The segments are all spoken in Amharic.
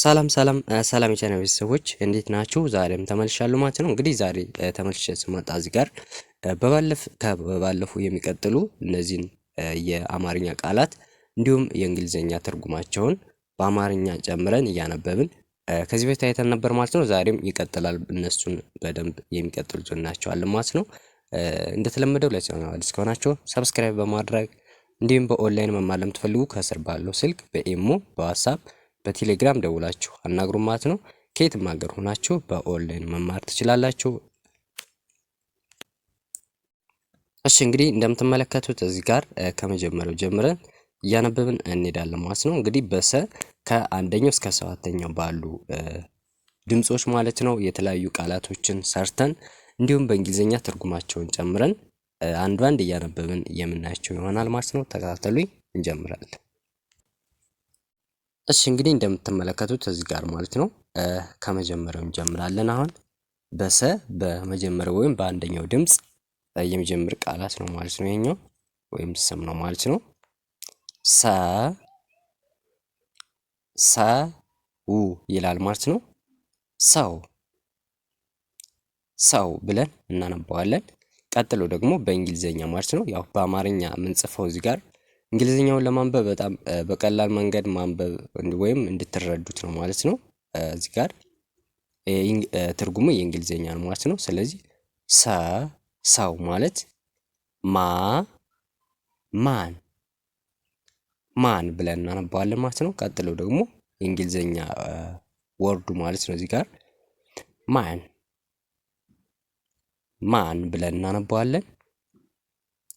ሰላም የቻናል ቤተሰቦች እንዴት ናችሁ? ዛሬም ተመልሻለሁ ማለት ነው። እንግዲህ ዛሬ ተመልሼ ስመጣ እዚህ ጋር በባለፉ የሚቀጥሉ እነዚህን የአማርኛ ቃላት እንዲሁም የእንግሊዘኛ ትርጉማቸውን በአማርኛ ጨምረን እያነበብን ከዚህ በፊት አይተን ነበር ማለት ነው። ዛሬም ይቀጥላል። እነሱን በደንብ የሚቀጥሉት እናያቸዋለን ማለት ነው። እንደተለመደው ለቻናሉ አዲስ ከሆናችሁ ሰብስክራይብ በማድረግ እንዲሁም በኦንላይን መማር ለምትፈልጉ ከስር ባለው ስልክ በኢሞ በዋትስአፕ በቴሌግራም ደውላችሁ አናግሩን ማለት ነው። ከየትም ሀገር ሆናችሁ በኦንላይን መማር ትችላላችሁ። እሺ እንግዲህ እንደምትመለከቱት እዚህ ጋር ከመጀመሪያው ጀምረን እያነበብን እንሄዳለን ማለት ነው። እንግዲህ በሰ ከአንደኛው እስከ ሰባተኛው ባሉ ድምጾች ማለት ነው የተለያዩ ቃላቶችን ሰርተን እንዲሁም በእንግሊዘኛ ትርጉማቸውን ጨምረን አንድ እያነበብን የምናያቸው ይሆናል ማለት ነው። ተከታተሉኝ፣ እንጀምራለን። እሺ እንግዲህ እንደምትመለከቱት እዚህ ጋር ማለት ነው ከመጀመሪያው እንጀምራለን። አሁን በሰ በመጀመሪያው ወይም በአንደኛው ድምጽ የሚጀምር ቃላት ነው ማለት ነው። ይሄኛው ወይም ስም ነው ማለት ነው። ሰው ይላል ማለት ነው። ሰው ብለን እናነባዋለን። ቀጥሎ ደግሞ በእንግሊዘኛ ማለት ነው። ያው በአማርኛ የምንጽፈው እዚህ ጋር እንግሊዝኛውን ለማንበብ በጣም በቀላል መንገድ ማንበብ ወይም እንድትረዱት ነው ማለት ነው። እዚህ ጋር ትርጉሙ የእንግሊዝኛ ነው ማለት ነው። ስለዚህ ሰው ማለት ማን ብለን እናነባዋለን ማለት ነው። ቀጥሎ ደግሞ የእንግሊዝኛ ወርዱ ማለት ነው። እዚህ ጋር ማን ብለን እናነባዋለን።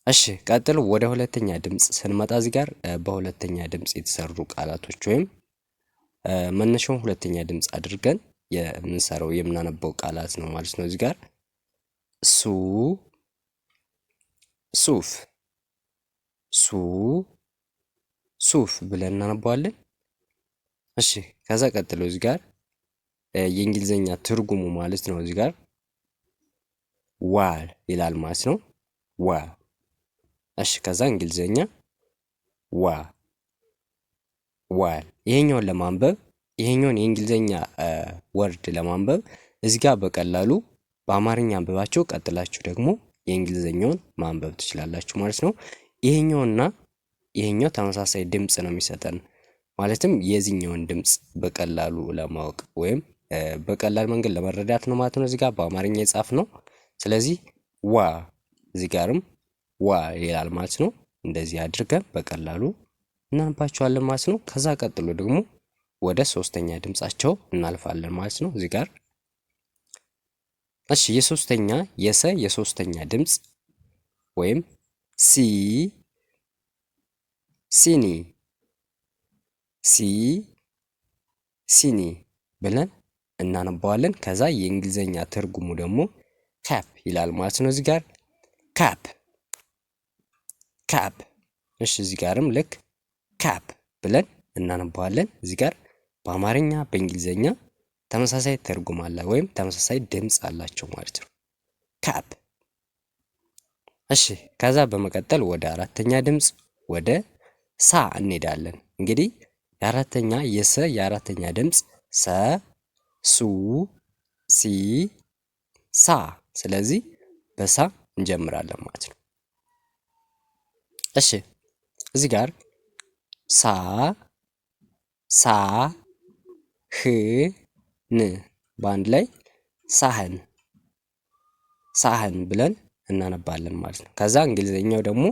እሺ ቀጥሎ ወደ ሁለተኛ ድምጽ ስንመጣ እዚህ ጋር በሁለተኛ ድምጽ የተሰሩ ቃላቶች ወይም መነሻውን ሁለተኛ ድምጽ አድርገን የምንሰራው የምናነበው ቃላት ነው ማለት ነው። እዚህ ጋር ሱፍ ብለን እናነባዋለን። እሺ ከዛ ቀጥሎ እዚህ ጋር የእንግሊዝኛ ትርጉሙ ማለት ነው። እዚህ ጋር ዋል ይላል ማለት ነው። እሺ ከዛ እንግሊዘኛ ዋል። ይሄኛውን ለማንበብ ይሄኛውን የእንግሊዘኛ ወርድ ለማንበብ እዚህ ጋር በቀላሉ በአማርኛ አንብባችሁ ቀጥላችሁ ደግሞ የእንግሊዘኛውን ማንበብ ትችላላችሁ ማለት ነው። ይሄኛውና ይሄኛው ተመሳሳይ ድምጽ ነው የሚሰጠን። ማለትም የዚህኛውን ድምጽ በቀላሉ ለማወቅ ወይም በቀላል መንገድ ለመረዳት ነው ማለት ነው። እዚህ ጋር በአማርኛ የጻፍ ነው። ስለዚህ እዚህ ጋርም ይላል ማለት ነው። እንደዚህ አድርገን በቀላሉ እናነባቸዋለን ማለት ነው። ከዛ ቀጥሎ ደግሞ ወደ ሶስተኛ ድምጻቸው እናልፋለን ማለት ነው። እዚህ ጋር እሺ የሶስተኛ ድምጽ ወይም ሲኒ ብለን እናነባዋለን። ከዛ የእንግሊዘኛ ትርጉሙ ደግሞ ካፕ ይላል ማለት ነው። እዚህ ጋር ካፕ። እሺ እዚህ ጋርም ልክ ካፕ ብለን እናነባዋለን። እዚህ ጋር በአማርኛ በእንግሊዘኛ ተመሳሳይ ትርጉም አለ ወይም ተመሳሳይ ድምጽ አላቸው ማለት ነው። ካፕ። እሺ ከዛ በመቀጠል ወደ አራተኛ ድምጽ ወደ ሳ እንሄዳለን። እንግዲህ የአራተኛ ድምጽ ሱ ሲ ሳ። ስለዚህ በሳ እንጀምራለን ማለት ነው። እሺ እዚህ ጋር ሳ ህ ን በአንድ ላይ ሳህን ብለን እናነባለን ማለት ነው። ከዛ እንግሊዘኛው ደግሞ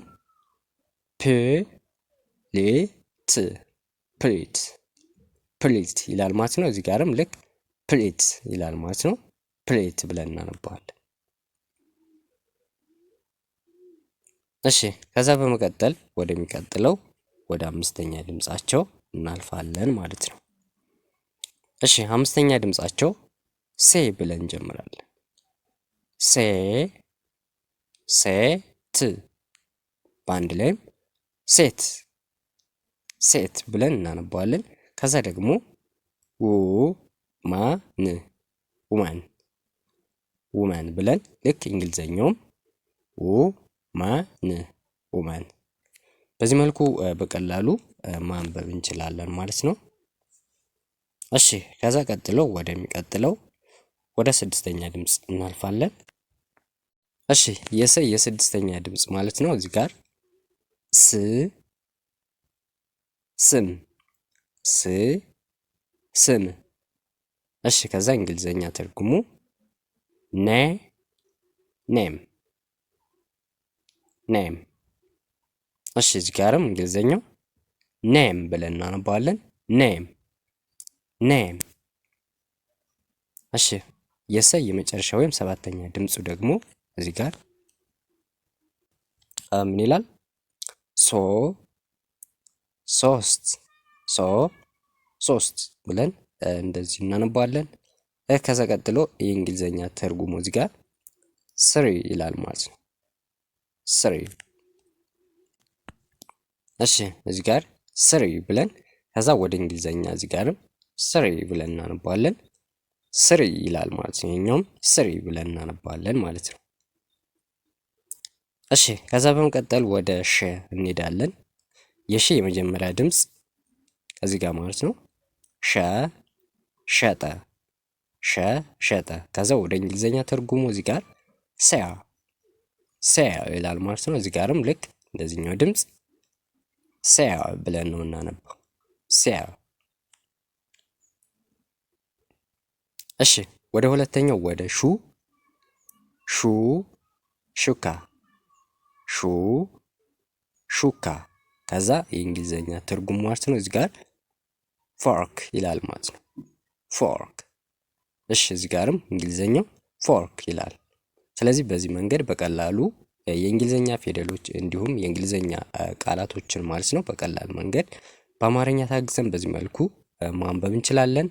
ፕሌት ይላል ማለት ነው። እዚህ ጋርም ልክ ፕሌት ይላል ማለት ነው። ፕሌት ብለን እናነባዋለን። እሺ ከዛ በመቀጠል ወደሚቀጥለው ወደ አምስተኛ ድምጻቸው እናልፋለን ማለት ነው። እሺ አምስተኛ ድምጻቸው ሴ ብለን እንጀምራለን። ሴት በአንድ ላይም ሴት ብለን እናነባዋለን። ከዛ ደግሞ ውማን ብለን ልክ እንግሊዘኛውም ውማን በዚህ መልኩ በቀላሉ ማንበብ እንችላለን ማለት ነው። እሺ ከዛ ቀጥሎ ወደሚቀጥለው ወደ ስድስተኛ ድምፅ እናልፋለን። እሺ የሰ የስድስተኛ ድምፅ ማለት ነው። እዚህ ጋር ስ ስም ስ ስም። እሺ ከዛ እንግሊዘኛ ትርጉሙ ኔ ኔም ኔም። እሺ እዚህ ጋርም እንግሊዘኛው ኔም ብለን እናነባዋለን። ኔም ኔም። እሺ የሰ የመጨረሻ ወይም ሰባተኛ ድምፁ ደግሞ እዚህ ጋር ምን ይላል? ሶ ሶስት ሶ ሶስት ብለን እንደዚህ እናነባዋለን። ከዛ ቀጥሎ የእንግሊዘኛ ትርጉሙ እዚህ ጋር ስሪ ይላል ማለት ነው። ስሪ። እሺ እዚህ ጋር ስሪ ብለን ከዛ ወደ እንግሊዘኛ እዚህ ጋርም ስሪ ብለን እናነባዋለን። ስሪ ይላል ማለት ነው። ይሄኛውም ስሪ ብለን እናነባዋለን ማለት ነው። እሺ ከዛ በመቀጠል ወደ ሸ እንሄዳለን። የሸ የመጀመሪያ ድምፅ እዚህ ጋር ማለት ነው ሸ ሸጠ ሸ ሸጠ። ከዛ ወደ እንግሊዘኛ ትርጉሙ እዚህ ጋር ሰያ ሰያ ይላል ማለት ነው። እዚህ ጋርም ልክ እንደዚህኛው ድምፅ ሰያ ብለን ነው እናነባው። ሰያ። እሺ ወደ ሁለተኛው ወደ ሹ ሹ ሹካ ሹ ሹካ። ከዛ የእንግሊዘኛ ትርጉም ማለት ነው እዚህ ጋር ፎርክ ይላል ማለት ነው። ፎርክ። እሺ እዚህ ጋርም እንግሊዘኛው ፎርክ ይላል። ስለዚህ በዚህ መንገድ በቀላሉ የእንግሊዘኛ ፊደሎች እንዲሁም የእንግሊዘኛ ቃላቶችን ማለት ነው በቀላል መንገድ በአማርኛ ታግዘን በዚህ መልኩ ማንበብ እንችላለን።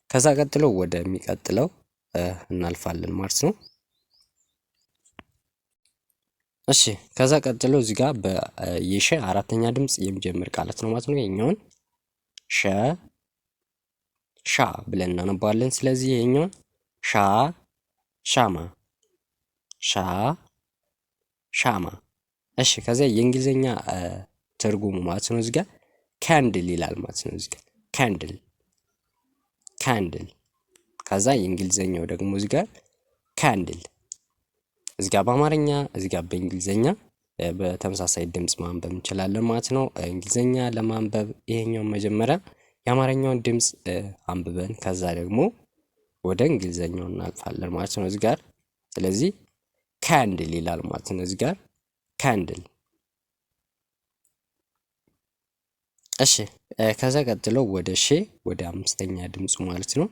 ከዛ ቀጥሎ ወደሚቀጥለው እናልፋለን ማለት ነው። እሺ ከዛ ቀጥሎ እዚህ ጋር የሸ አራተኛ ድምፅ የሚጀምር ቃላት ነው ማለት ነው። ይሄኛውን ሸ ሻ ብለን እናነባዋለን። ስለዚህ ይሄኛውን ሻ ሻማ ሻ ሻማ። እሺ ከዛ የእንግሊዘኛ ትርጉሙ ማለት ነው እዚህ ጋር ካንድል ይላል ማለት ነው። እዚህ ጋር ካንድል ካንድል። ከዛ የእንግሊዘኛው ደግሞ እዚህ ጋር ካንድል። እዚህ ጋር በአማርኛ እዚህ ጋር በእንግሊዘኛ በተመሳሳይ ድምፅ ማንበብ እንችላለን ማለት ነው። እንግሊዘኛ ለማንበብ ይሄኛውን መጀመሪያ የአማርኛውን ድምፅ አንብበን ከዛ ደግሞ ወደ እንግሊዘኛው እናልፋለን ማለት ነው እዚህ ጋር። ስለዚህ ካንድል ይላል ማለት ነው እዚህ ጋር ካንድል። እሺ ከዛ ቀጥሎ ወደ ሼ ወደ አምስተኛ ድምፁ ማለት ነው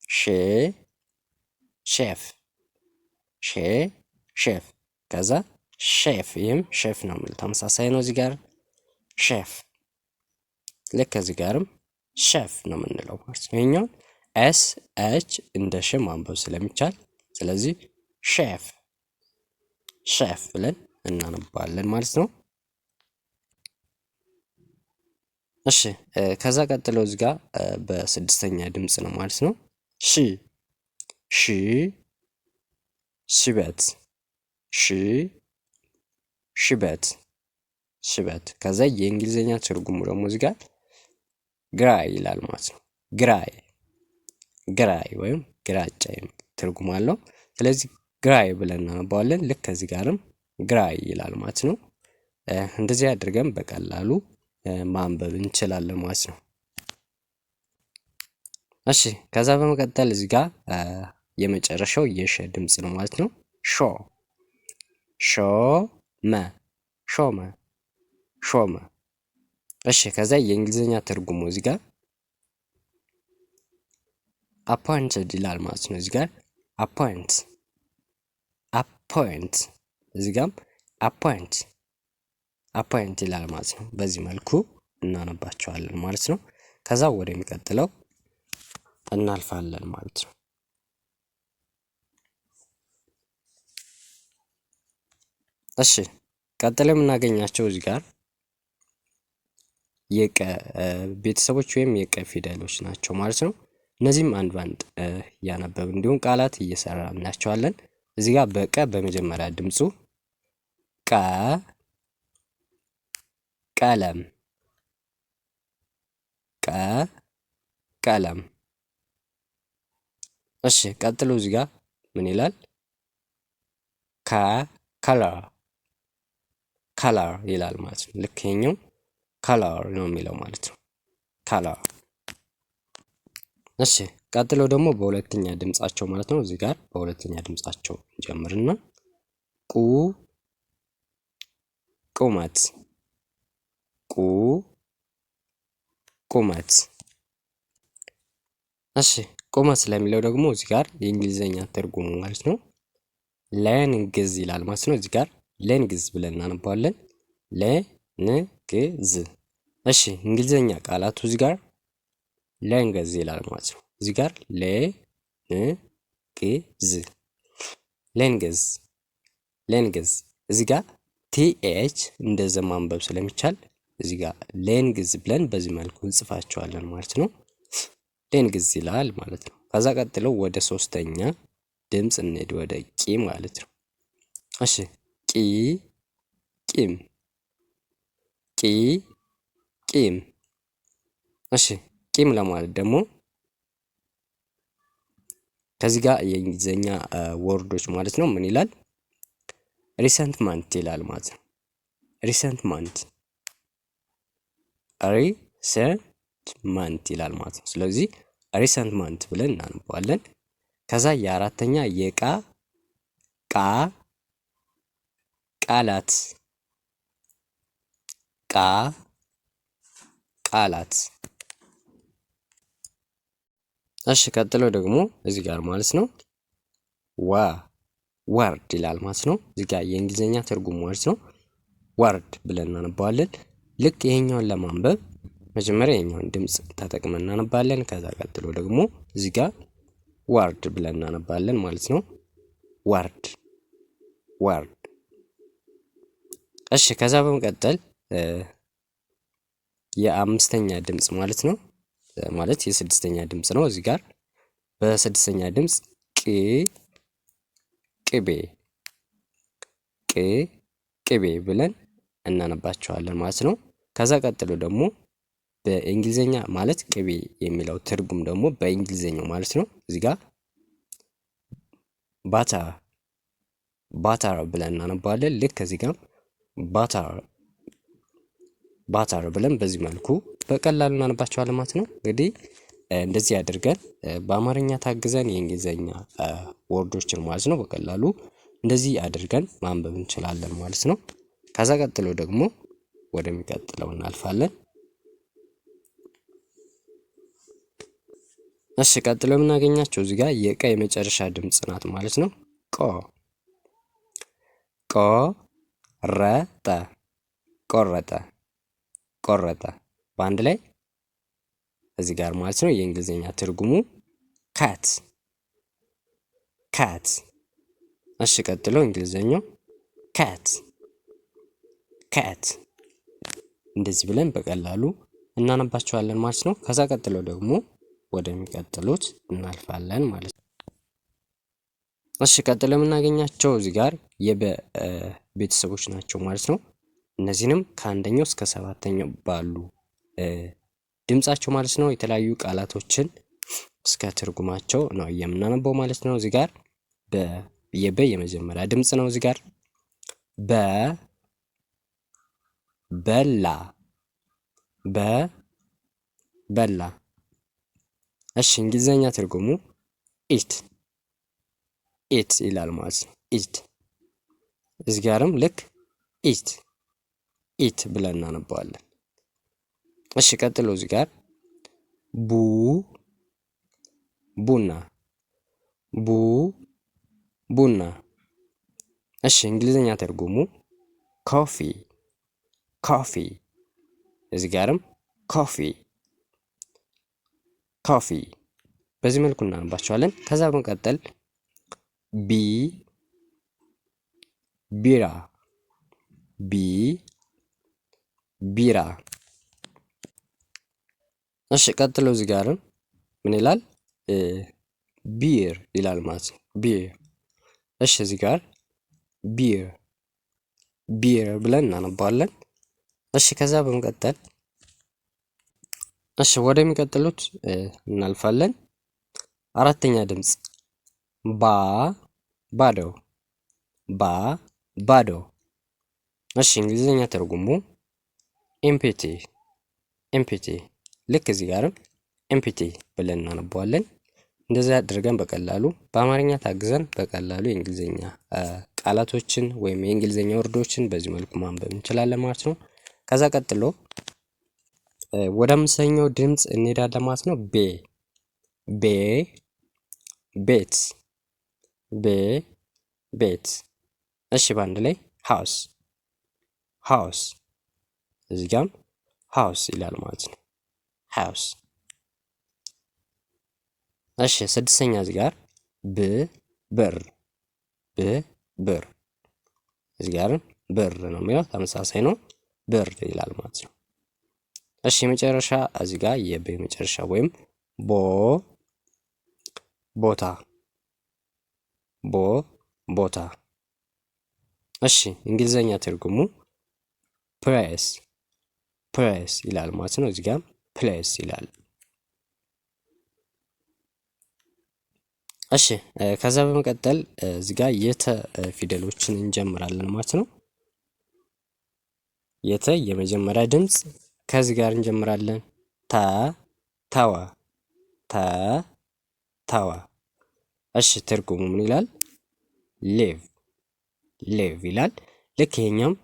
ሼ ሼፍ ሼ ሼፍ። ከዛ ሼፍ ይህም ሼፍ ነው የሚል ተመሳሳይ ነው እዚህ ጋር ሼፍ። ልክ ከዚህ ጋርም ሼፍ ነው የምንለው ማለት ነው። ይሄኛውን ኤስ ኤች እንደ ሽ ማንበብ ስለሚቻል ስለዚህ ሼፍ ሼፍ ብለን እናነባለን ማለት ነው። እሺ ከዛ ቀጥሎ እዚህ ጋር በስድስተኛ ድምፅ ነው ማለት ነው ሺ ሺ ሽበት ሺ ሽበት ሽበት። ከዛ የእንግሊዘኛ ትርጉሙ ደግሞ እዚህ ጋር ግራይ ይላል ማለት ነው። ግራይ ግራይ ወይም ግራጫ ትርጉም አለው። ስለዚህ ግራይ ብለን እናነባዋለን። ልክ ከዚህ ጋርም ግራይ ይላል ማለት ነው። እንደዚህ አድርገን በቀላሉ ማንበብ እንችላለን ማለት ነው። እሺ ከዛ በመቀጠል እዚህ ጋር የመጨረሻው የሸ ድምፅ ነው ማለት ነው። ሾ ሾመ ሾመ ሾመ። እሺ ከዛ የእንግሊዘኛ ትርጉሙ እዚህ ጋር አፖይንትድ ይላል ማለት ነው። እዚህ ጋር አፖይንት አፖይንት እዚህ ጋርም አፖይንት አፖይንት ይላል ማለት ነው። በዚህ መልኩ እናነባቸዋለን ማለት ነው። ከዛ ወደሚቀጥለው እናልፋለን ማለት ነው። እሺ ቀጥሎ የምናገኛቸው እዚህ ጋር የቀ ቤተሰቦች ወይም የቀ ፊደሎች ናቸው ማለት ነው። እነዚህም አንድ ባንድ እያነበብን እንዲሁም ቃላት እየሰራ እናያቸዋለን። እዚህ ጋር በቀ በመጀመሪያ ድምፁ ቀ ቀለም ቀለም። እሺ ቀጥሎ እዚህ ጋር ምን ይላል? ከለር ከለር ይላል ማለት ነው። ልክ ይሄኛው ከለር ነው የሚለው ማለት ነው። ከለር። እሺ ቀጥሎ ደግሞ በሁለተኛ ድምጻቸው ማለት ነው። እዚህ ጋር በሁለተኛ ድምጻቸው እንጀምርና ቁመት ቁመት። እሺ ቁመት ስለሚለው ደግሞ እዚህ ጋር የእንግሊዘኛ ትርጉሙ ማለት ነው ሌንግዝ ይላል ማለት ነው። እዚህ ጋር ሌንግዝ ብለን እናነባዋለን። ሌንግዝ። እሺ እንግሊዘኛ ቃላቱ እዚህ ጋር ሌንግዝ ይላል ማለት ነው። እዚህ ጋር ሌንግዝ ሌንግዝ ሌንግዝ። እዚህ ጋር ቲኤች እንደዛ ማንበብ ስለሚቻል እዚህ ጋር ሌንግዝ ብለን በዚህ መልኩ እንጽፋቸዋለን ማለት ነው። ሌንግዝ ይላል ማለት ነው። ከዛ ቀጥሎ ወደ ሶስተኛ ድምፅ እንሄድ፣ ወደ ቂ ማለት ነው። እሺ ቂም ቂም። እሺ ቂም ለማለት ደግሞ ከዚህ ጋር የእንግሊዘኛ ወርዶች ማለት ነው ምን ይላል? ሪሰንትመንት ይላል ማለት ነው። ሪሰንትመንት ይላል ማለት ነው። ስለዚህ ሪሰንትመንት ብለን እናነባዋለን። ከዛ የአራተኛ ቃላት ቃላት። እሺ ቀጥሎ ደግሞ እዚህ ጋር ማለት ነው ወርድ ይላል ማለት ነው። እዚህ ጋር የእንግሊዘኛ ትርጉም ማለት ነው ወርድ ብለን እናነባዋለን። ልክ ይሄኛውን ለማንበብ መጀመሪያ ይሄኛውን ድምፅ ተጠቅመን እናነባለን። ከዛ ቀጥሎ ደግሞ እዚህ ጋር ወርድ ብለን እናነባለን ማለት ነው። ወርድ። እሺ ከዛ በመቀጠል የአምስተኛ ድምፅ ማለት ነው ማለት የስድስተኛ ድምፅ ነው። እዚህ ጋር በስድስተኛ ድምፅ ቅቤ ብለን እናነባቸዋለን ማለት ነው። ከዛ ቀጥሎ ደግሞ በእንግሊዘኛ ማለት ቅቤ የሚለው ትርጉም ደግሞ በእንግሊዘኛው ማለት ነው እዚህ ጋር ባተር ብለን እናነባዋለን። ልክ ከዚህ ጋር ባተር ብለን በዚህ መልኩ በቀላሉ እናነባቸዋለን ማለት ነው። እንግዲህ እንደዚህ አድርገን በአማርኛ ታግዘን የእንግሊዘኛ ወርዶችን ማለት ነው በቀላሉ እንደዚህ አድርገን ማንበብ እንችላለን ማለት ነው። ከዛ ቀጥሎ ደግሞ ወደሚቀጥለው እናልፋለን። እሺ ቀጥሎ የምናገኛቸው እዚህ ጋር የቀ የመጨረሻ ድምፅ ናት ማለት ነው። ቆረጠ በአንድ ላይ እዚህ ጋር ማለት ነው። የእንግሊዝኛ ትርጉሙ ካት። እሺ ቀጥሎ እንግሊዝኛው ካት እንደዚህ ብለን በቀላሉ እናነባቸዋለን ማለት ነው። ከዛ ቀጥሎ ደግሞ ወደሚቀጥሉት እናልፋለን ማለት ነው። እሺ ቀጥሎ የምናገኛቸው እዚህ ጋር ቤተሰቦች ናቸው ማለት ነው። እነዚህንም ከአንደኛው እስከ ሰባተኛው ባሉ ድምጻቸው ማለት ነው የተለያዩ ቃላቶችን እስከ ትርጉማቸው ነው የምናነበው ማለት ነው። እዚህ ጋር የበ የመጀመሪያ ድምጽ ነው። እዚህ ጋር በላ። እሺ እንግሊዘኛ ትርጉሙ ኢት ይላል ማለት ነው። ኢት እዚህ ጋርም ልክ ኢት ብለን እናነባዋለን። እሺ ቀጥሎ እዚህ ጋር ቡና። እሺ እንግሊዘኛ ትርጉሙ ኮፊ እዚህ ጋርም ኮፊ በዚህ መልኩ እናነባቸዋለን። ከዛ በመቀጠል ቢራ። እሺ ቀጥሎ እዚህ ጋርም ምን ይላል? ቢር ይላል ማለት ነው። ቢር። እሺ እዚህ ጋር ቢር ብለን እናነባዋለን። እሺ ከዛ በመቀጠል እሺ ወደሚቀጥሉት እናልፋለን። አራተኛ ድምፅ ባ ባዶ ባ ባዶ። እሺ እንግሊዝኛ ትርጉሙ ኤምፒቲ ኤምፒቲ። ልክ እዚህ ጋርም ኤምፒቲ ብለን እናነበዋለን። እንደዚህ አድርገን በቀላሉ በአማርኛ ታግዘን በቀላሉ የእንግሊዝኛ ቃላቶችን ወይም የእንግሊዝኛ ወርዶችን በዚህ መልኩ ማንበብ እንችላለን ማለት ነው። ከዛ ቀጥሎ ወደ አምስተኛው ድምፅ እንሄዳለን ማለት ነው። ቤ ቤ ቤት ቤ ቤት። እሺ በአንድ ላይ ሃውስ ሃውስ። እዚህ ጋም ሃውስ ይላል ማለት ነው። ሃውስ። እሺ ስድስተኛ እዚህ ጋር ብር ብር። እዚህ ጋርም ብር ነው የሚለው ተመሳሳይ ነው። ብር ይላል ማለት ነው። እሺ የመጨረሻ እዚህ ጋር የበ መጨረሻ ወይም ቦታ ቦታ። እሺ እንግሊዘኛ ትርጉሙ ፕሬስ ይላል ማለት ነው። እዚህ ጋር ፕሌስ ይላል። እሺ ከዛ በመቀጠል እዚህ ጋር የተ ፊደሎችን እንጀምራለን ማለት ነው። የተ የመጀመሪያ ድምፅ ከዚህ ጋር እንጀምራለን። ተወ ተወ። እሺ ትርጉሙ ምን ይላል? ሌቭ ይላል። ልክ ይሄኛም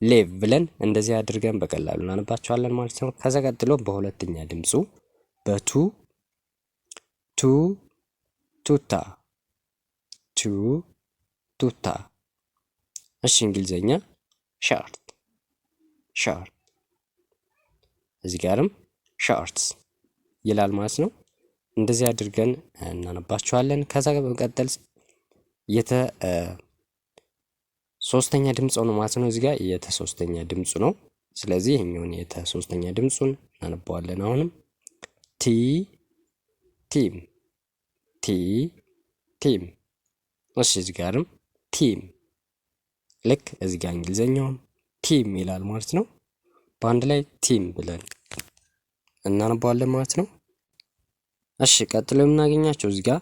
ሌቭ ብለን እንደዚህ አድርገን በቀላሉ እናነባቸዋለን ማለት ነው። ከዛ ቀጥሎ በሁለተኛ ድምፁ በቱ ቱታ ቱታ። እሺ እንግሊዘኛ ሻርት እዚህ ጋርም ሻርትስ ይላል ማለት ነው። እንደዚህ አድርገን እናነባቸዋለን። ከዛ በመቀጠል የተ ሶስተኛ ድምፅ ነው ማለት ነው። እዚህ ጋር የተ ሶስተኛ ድምፁ ነው። ስለዚህ ይሄኛውን የተ ሶስተኛ ድምፁን እናነባዋለን። አሁንም ቲም። እሺ እዚህ ጋርም ቲም። ልክ እዚህ ጋር እንግሊዘኛውም ቲም ይላል ማለት ነው። በአንድ ላይ ቲም ብለን እናነባዋለን ማለት ነው። እሺ ቀጥሎ የምናገኛቸው እዚህ ጋር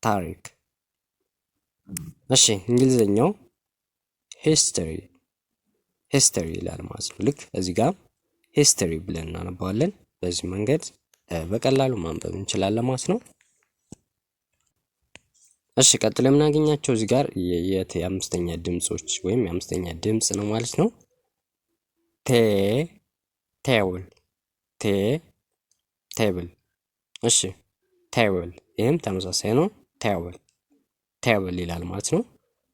ታሪክ። እሺ እንግሊዘኛው ሂስትሪ ይላል ማለት ነው። ልክ እዚህ ጋር ሂስትሪ ብለን እናነባዋለን። በዚህ መንገድ በቀላሉ ማንበብ እንችላለን ማለት ነው። እሺ ቀጥሎ የምናገኛቸው እዚህ ጋር የአምስተኛ ድምጾች ወይም የአምስተኛ ድምጽ ነው ማለት ነው። ቴብል። እሺ ቴብል ይህም ተመሳሳይ ነው። ቴብል ይላል ማለት ነው።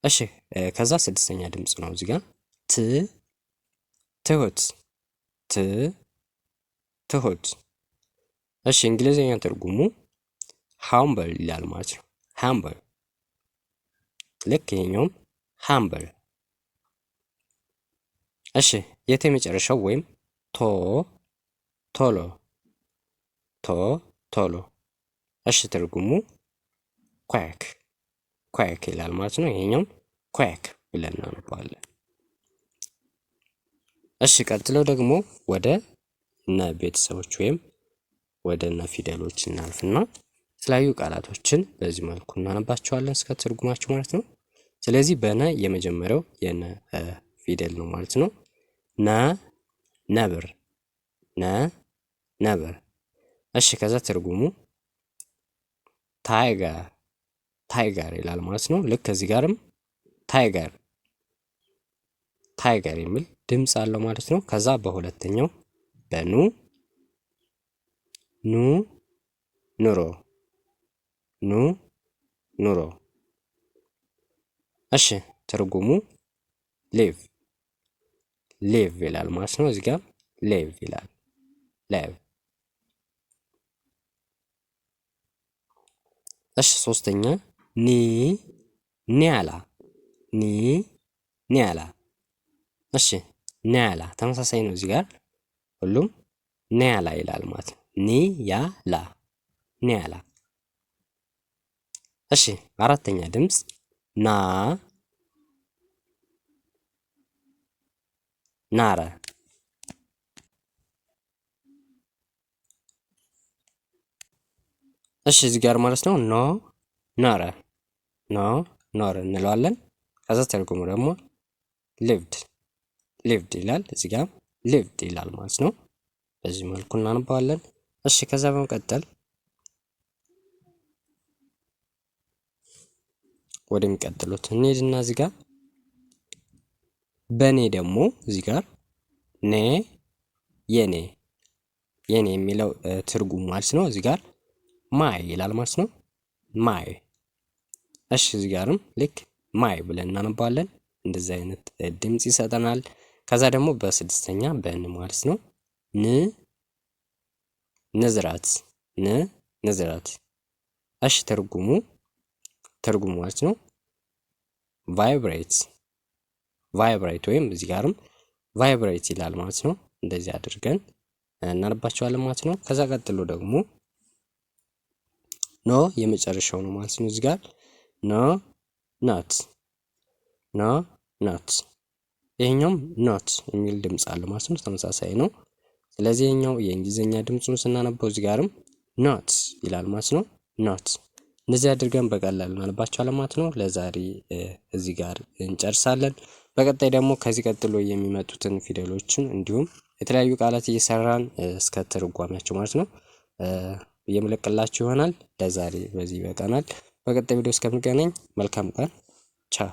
እሺ ከዛ ስድስተኛ ድምጽ ነው እዚህ ጋር ትሁት። እሺ እንግሊዝኛ ትርጉሙ ሃምብል ይላል ማለት ነው። ሃምብል ልክ ይሄኛውም ሃምብል። እሺ የተ የመጨረሻው ወይም ቶሎ። እሺ ትርጉሙ ኳክ ይላል ማለት ነው። ይሄኛውም ኳክ ብለን እናነባዋለን። እሺ ቀጥለው ደግሞ ወደ እነ ቤተሰቦች ወይም ወደ እነ ፊደሎች እናልፍና የተለያዩ ቃላቶችን በዚህ መልኩ እናነባቸዋለን እስከ ትርጉማቸው ማለት ነው። ስለዚህ በነ የመጀመሪያው የነ ፊደል ነው ማለት ነው። ነብር። እሺ ከዛ ትርጉሙ ታይገር ይላል ማለት ነው። ልክ ከዚህ ጋርም ታይገር የሚል ድምፅ አለው ማለት ነው። ከዛ በሁለተኛው ኑሮ። እሺ ትርጉሙ ሌቭ ይላል ማለት ነው። እዚህ ጋር ሌቭ ይላል። እሺ ሶስተኛ ኒያላ። እሺ ኒያላ ተመሳሳይ ነው። እዚህ ጋር ሁሉም ኒያላ ይላል ማለት ነው። ኒያላ። እሺ አራተኛ ድምፅ ናረ። እሺ እዚህ ጋር ማለት ነው ኖ ኖረ፣ ኖ ኖረ እንለዋለን። ከዛ ትርጉሙ ደግሞ ሊቭድ ሊቭድ ይላል። እዚህ ጋር ሊቭድ ይላል ማለት ነው። በዚህ መልኩ እናነባዋለን። እሺ ከዛ በመቀጠል ወደሚቀጥሉት እንሂድና እዚህ ጋር በኔ ደግሞ እዚህ ጋር ኔ የኔ የኔ የሚለው ትርጉም ማለት ነው። እዚህ ጋር ማይ ይላል ማለት ነው። ማይ። እሺ እዚህ ጋርም ልክ ማይ ብለን እናነባዋለን። እንደዚህ አይነት ድምጽ ይሰጠናል። ከዛ ደግሞ በስድስተኛ በን ማለት ነው ን ንዝራት ን ንዝራት። እሺ ትርጉሙ ማለት ነው ቫይብሬት ቫይብሬት ወይም እዚህ ጋርም ቫይብሬት ይላል ማለት ነው። እንደዚህ አድርገን እናነባቸዋለን ማለት ነው። ከዛ ቀጥሎ ደግሞ ኖ የመጨረሻው ነው ማለት ነው። እዚህ ጋር ኖ ኖት ኖ ኖት። ይሄኛውም ኖት የሚል ድምጽ አለ ማለት ነው። ተመሳሳይ ነው። ስለዚህ ይሄኛው የእንግሊዝኛ ድምጹን ስናነበው እዚህ ጋርም ኖት ይላል ማለት ነው። ኖት። እንደዚህ አድርገን በቀላሉ እናነባቸዋለን ማለት ነው። ለዛሬ እዚህ ጋር እንጨርሳለን። በቀጣይ ደግሞ ከዚህ ቀጥሎ የሚመጡትን ፊደሎችን እንዲሁም የተለያዩ ቃላት እየሰራን እስከ ትርጓሜያቸው ማለት ነው የምለቅላችሁ ይሆናል። ለዛሬ በዚህ ይበቃናል። በቀጣይ ቪዲዮ እስከምንገናኝ መልካም ቀን። ቻው